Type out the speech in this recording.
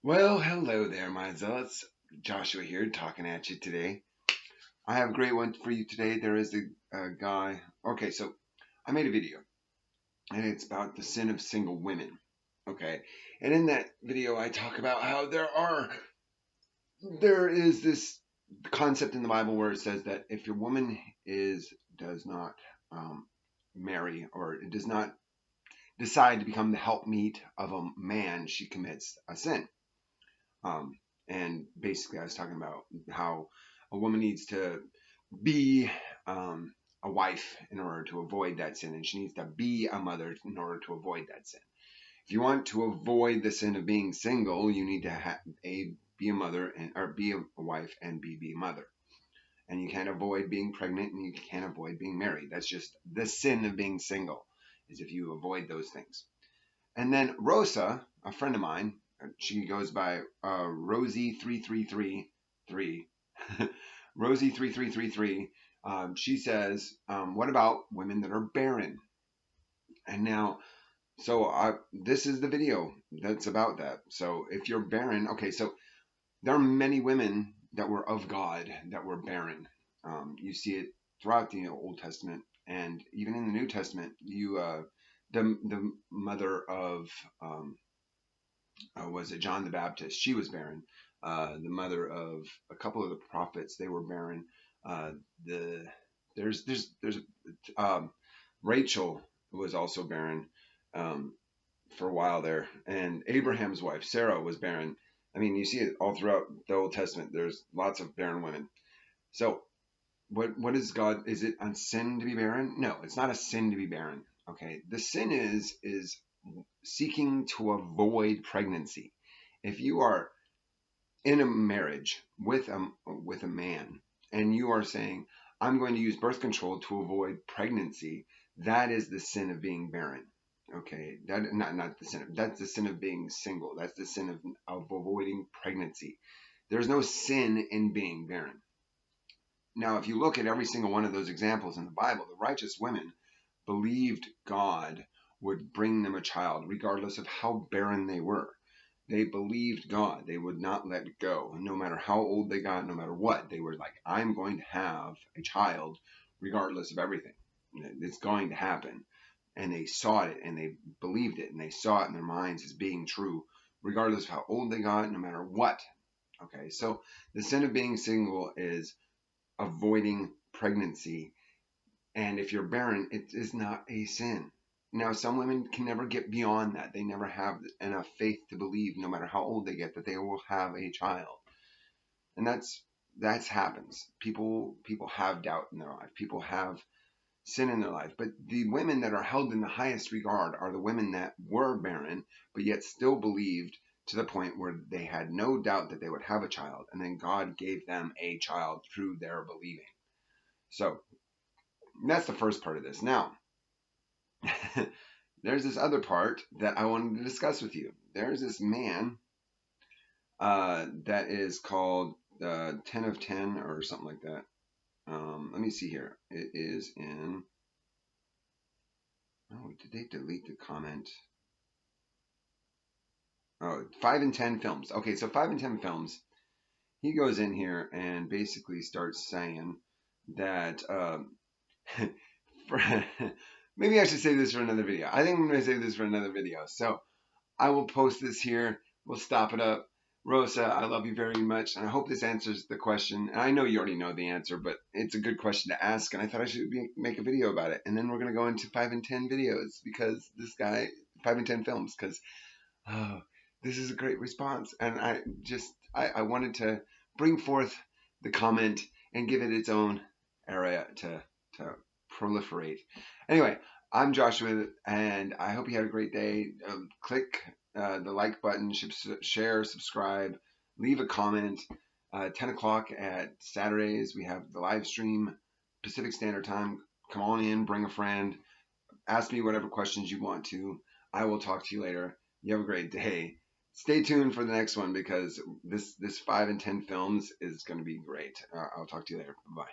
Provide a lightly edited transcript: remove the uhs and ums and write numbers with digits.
Well, hello there, my zealots. Joshua here, talking at you today. I have a great one for you today. There is a guy. Okay, so I made a video, and it's about the sin of single women. Okay, and in that video, I talk about how there is this concept in the Bible where it says that if your woman does not marry or does not decide to become the helpmeet of a man, she commits a sin. Um, and basically, I was talking about how a woman needs to be a wife in order to avoid that sin, and she needs to be a mother in order to avoid that sin. If you want to avoid the sin of being single, you need to be a mother or be a wife and be a mother. And you can't avoid being pregnant, and you can't avoid being married. That's just the sin of being single, is if you avoid those things. And then Rosa, a friend of mine, she goes by Rosie3333. Rosie3333. She says, what about women that are barren? And now, this is the video that's about that. So if you're barren, okay, so there are many women that were of God that were barren. You see it throughout the Old Testament, and even in the New Testament. The mother of was it John the Baptist? She was barren. The mother of a couple of the prophets, they were barren. There's Rachel was also barren for a while there, and Abraham's wife Sarah was barren. I mean, you see it all throughout the Old Testament. There's lots of barren women. So, what is God? Is it a sin to be barren? No, it's not a sin to be barren. Okay, the sin is seeking to avoid pregnancy. If you are in a marriage with a man and you are saying, I'm going to use birth control to avoid pregnancy, that is the sin of being barren. Okay, that's the sin of being single. That's the sin of avoiding pregnancy. There's no sin in being barren. Now, if you look at every single one of those examples in the Bible, the righteous women believed God would bring them a child, regardless of how barren they were. They believed God. They would not let go. No matter how old they got, no matter what, they were like, I'm going to have a child, regardless of everything. It's going to happen. And they saw it, and they believed it, and they saw it in their minds as being true, regardless of how old they got, no matter what. Okay, so the sin of being single is avoiding pregnancy. And if you're barren, it is not a sin. Now, some women can never get beyond that. They never have enough faith to believe, no matter how old they get, that they will have a child. And that happens. People have doubt in their life. People have sin in their life. But the women that are held in the highest regard are the women that were barren, but yet still believed to the point where they had no doubt that they would have a child. And then God gave them a child through their believing. So that's the first part of this. Now, there's this other part that I wanted to discuss with you. There's this man that is called 10 of 10 or something like that. Let me see here. It is in... Oh, did they delete the comment? Oh, 5 and 10 films. Okay, so 5 and 10 films. He goes in here and basically starts saying that... maybe I should save this for another video. I think I'm going to save this for another video. So I will post this here. We'll stop it up. Rosa, I love you very much, and I hope this answers the question. And I know you already know the answer, but it's a good question to ask, and I thought I should make a video about it. And then we're going to go into 5 and 10 videos, because this guy, 5 and 10 films, because this is a great response. And I wanted to bring forth the comment and give it its own area to proliferate. Anyway, I'm Joshua, and I hope you had a great day. Click the like button, share, subscribe, leave a comment. 10 o'clock at Saturdays, we have the live stream, Pacific Standard Time. Come on in, bring a friend, ask me whatever questions you want to. I will talk to you later. You have a great day. Stay tuned for the next one, because this 5 and 10 films is going to be great. I'll talk to you later. Bye.